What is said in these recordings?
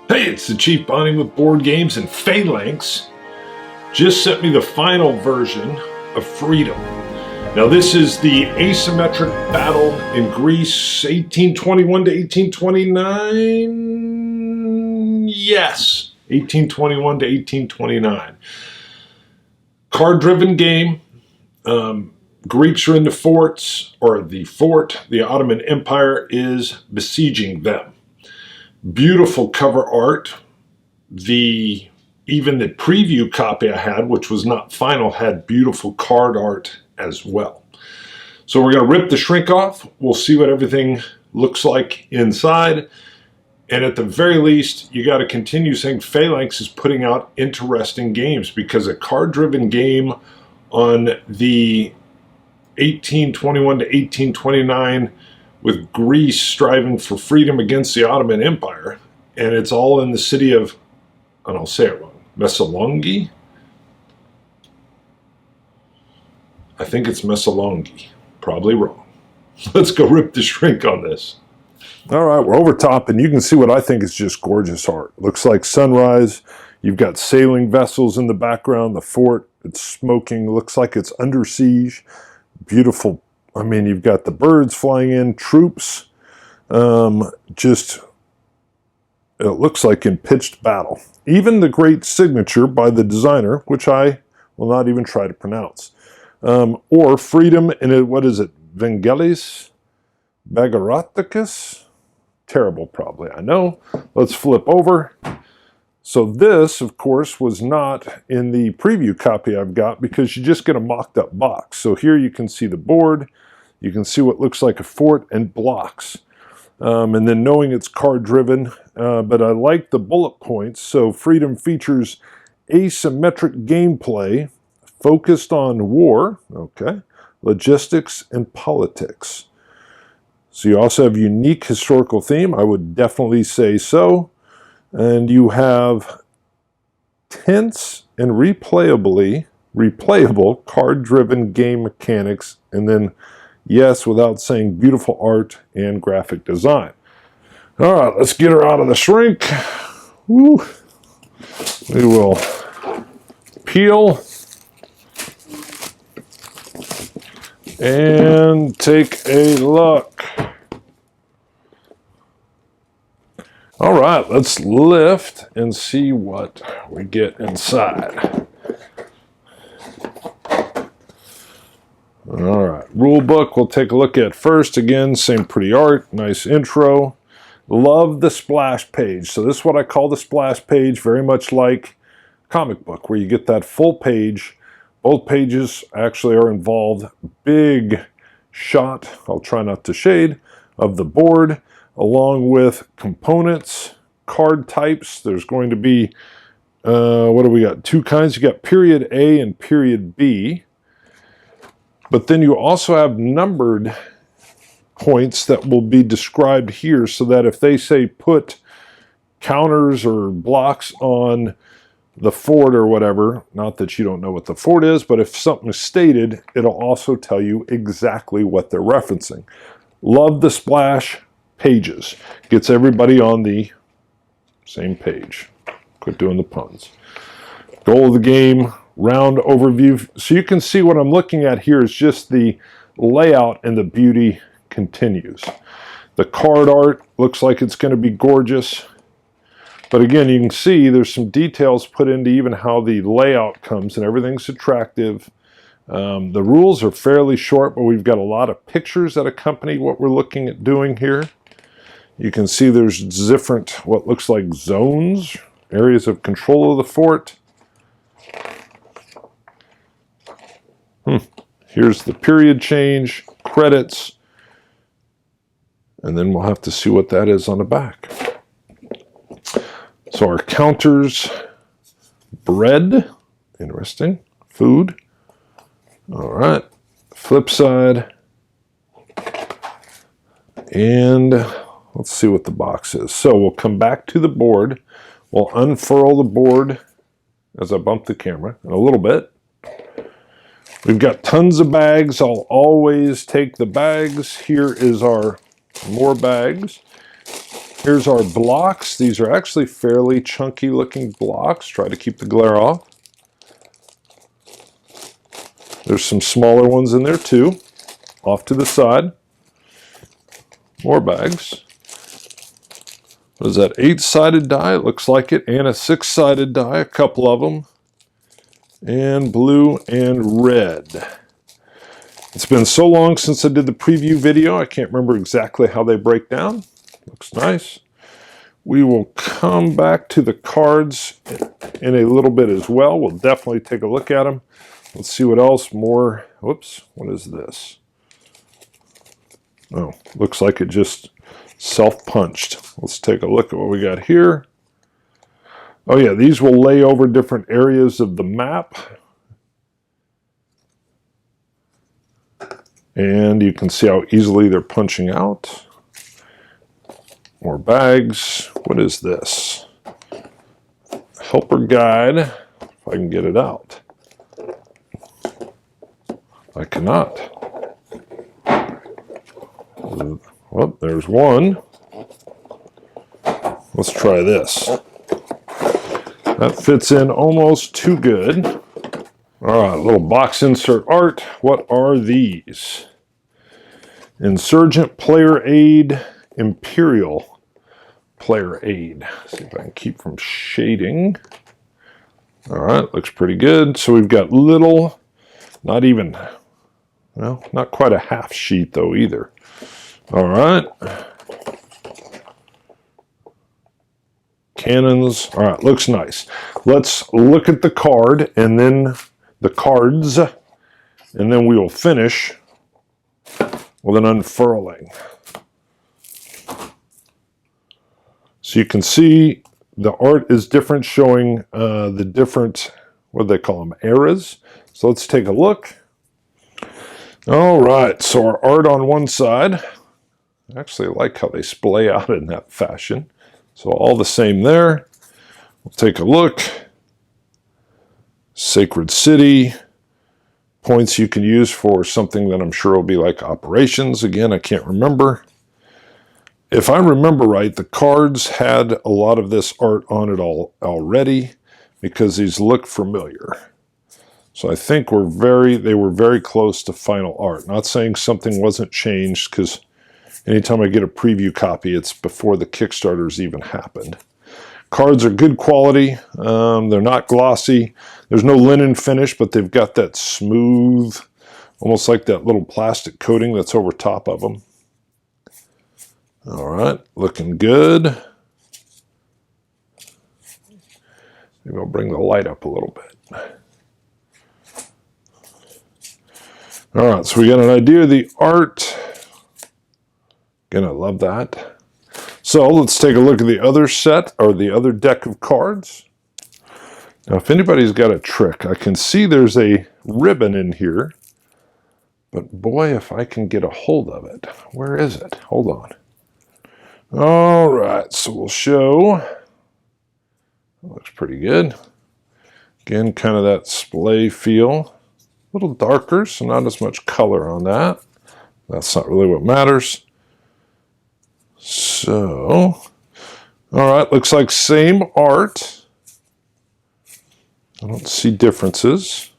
Hey, it's the Chief Bonding with Board Games, and Phalanx just sent me the final version of Freedom. Now, this is the asymmetric battle in Greece, 1821 to 1829. Yes, 1821 to 1829. Card-driven game. Greeks are in the forts, or the fort. The Ottoman Empire is besieging them. Beautiful cover art. Even the preview copy I had, which was not final, had beautiful card art as well. So we're going to rip the shrink off. We'll see what everything looks like inside. And at the very least, you got to continue saying Phalanx is putting out interesting games, because a card-driven game on the 1821 to 1829 with Greece striving for freedom against the Ottoman Empire, and it's all in the city of, and I'll say it wrong, Messolonghi? I think it's Messolonghi. Probably wrong. Let's go rip the shrink on this. All right, we're over top, and you can see what I think is just gorgeous art. Looks like sunrise. You've got sailing vessels in the background. The fort, it's smoking. Looks like it's under siege. Beautiful. I mean, you've got the birds flying in, troops, it looks like in pitched battle. Even the great signature by the designer, which I will not even try to pronounce. Or freedom in it, what is it? Vangelis Bagaraticus? Terrible, probably, I know. Let's flip over. So this, of course, was not in the preview copy I've got, because you just get a mocked up box. So here you can see the board, you can see what looks like a fort and blocks. And then knowing it's card driven, but I like the bullet points. So Freedom features asymmetric gameplay focused on war, okay, logistics, and politics. So you also have unique historical theme, I would definitely say so. And you have tense and replayable card-driven game mechanics, and then, yes, without saying, beautiful art and graphic design. All right, let's get her out of the shrink. Woo. We will peel and take a look. All right, let's lift and see what we get inside. All right, rule book we'll take a look at first. Again, same pretty art, nice intro. Love the splash page. So this is what I call the splash page, very much like comic book, where you get that full page. Both pages actually are involved. Big shot, I'll try not to shade, of the board, along with components, card types. There's going to be, what do we got? Two kinds. You got period A and period B. But then you also have numbered points that will be described here, so that if they say put counters or blocks on the fort or whatever, not that you don't know what the fort is, but if something is stated, it'll also tell you exactly what they're referencing. Love the splash pages. Gets everybody on the same page. Quit doing the puns. Goal of the game, round overview. So you can see what I'm looking at here is just the layout, and the beauty continues. The card art looks like it's going to be gorgeous. But again, you can see there's some details put into even how the layout comes, and everything's attractive. The rules are fairly short, but we've got a lot of pictures that accompany what we're looking at doing here. You can see there's different, what looks like zones, areas of control of the fort. Here's the period change, credits, and then we'll have to see what that is on the back. So our counters, bread, interesting, food. All right, flip side, and let's see what the box is. So we'll come back to the board. We'll unfurl the board as I bump the camera in a little bit. We've got tons of bags. I'll always take the bags. Here is our more bags. Here's our blocks. These are actually fairly chunky looking blocks. Try to keep the glare off. There's some smaller ones in there too, off to the side. More bags. What is that, 8-sided die? It looks like it, and a 6-sided die, a couple of them. And blue and red. It's been so long since I did the preview video, I can't remember exactly how they break down. Looks nice. We will come back to the cards in a little bit as well. We'll definitely take a look at them. Let's see what else more. Whoops, what is this? Oh, looks like it just self-punched. Let's take a look at what we got here. Oh yeah, these will lay over different areas of the map. And you can see how easily they're punching out. More bags. What is this? Helper guide. If I can get it out. I cannot. Well, there's one. Let's try this. That fits in almost too good. All right, little box insert art. What are these? Insurgent Player Aid, Imperial Player Aid. See if I can keep from shading. All right, looks pretty good. So we've got little, not even, well, not quite a half sheet though either. All right. Cannons. All right, looks nice. Let's look at the card and then the cards, and then we will finish with an unfurling. So you can see the art is different, showing the different, what do they call them, eras. So let's take a look. All right, so our art on one side. I actually like how they splay out in that fashion. So all the same there. We'll take a look. Sacred City. Points you can use for something that I'm sure will be like operations. Again, I can't remember. If I remember right, the cards had a lot of this art on it already because these look familiar. So I think they were very close to final art. Not saying something wasn't changed, because anytime I get a preview copy, it's before the Kickstarters even happened. Cards are good quality. They're not glossy. There's no linen finish, but they've got that smooth, almost like that little plastic coating that's over top of them. All right, looking good. Maybe I'll bring the light up a little bit. All right, so we got an idea of the art. Again, I love that. So let's take a look at the other set, or the other deck of cards. Now, if anybody's got a trick, I can see there's a ribbon in here, but boy, if I can get a hold of it. Where is it? Hold on. All right, so we'll show. Looks pretty good. Again, kind of that splay feel. A little darker, so not as much color on that. That's not really what matters. So, all right, looks like same art. I don't see differences.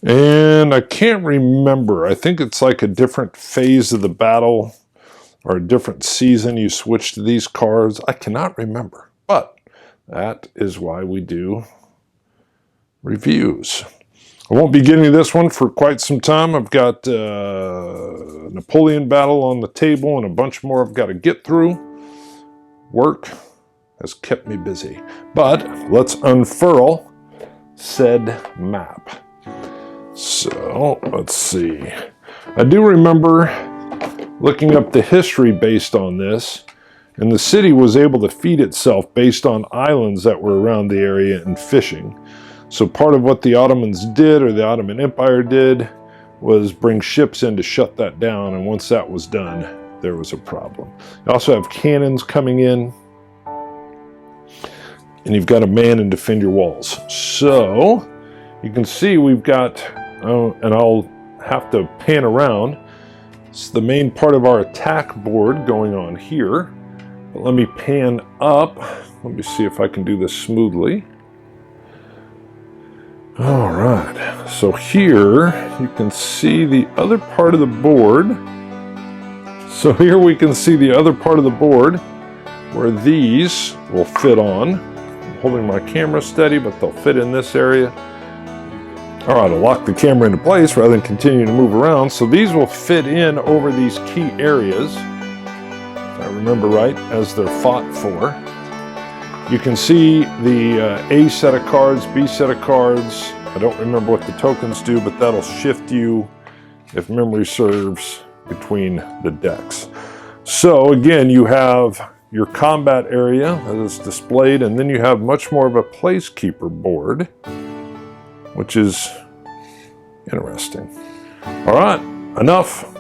And I can't remember. I think it's like a different phase of the battle or a different season you switch to these cards. I cannot remember, but that is why we do reviews. I won't be getting this one for quite some time. I've got Napoleon battle on the table and a bunch more I've got to get through. Work has kept me busy. But let's unfurl said map. So let's see. I do remember looking up the history based on this, and the city was able to feed itself based on islands that were around the area and fishing. So part of what the Ottomans did, or the Ottoman Empire did, was bring ships in to shut that down, and once that was done, there was a problem. You also have cannons coming in, and you've got to man and defend your walls. So you can see we've got, and I'll have to pan around It's the main part of our attack board going on here. But let me pan up. Let me see if I can do this smoothly. All right, so here you can see the other part of the board. So here we can see the other part of the board where these will fit on. I'm holding my camera steady, but they'll fit in this area. All right, I'll lock the camera into place rather than continue to move around. So these will fit in over these key areas, if I remember right, as they're fought for. You can see the A set of cards, B set of cards. I don't remember what the tokens do, but that'll shift you, if memory serves, between the decks. So again, you have your combat area that is displayed, and then you have much more of a placekeeper board, which is interesting. All right, enough.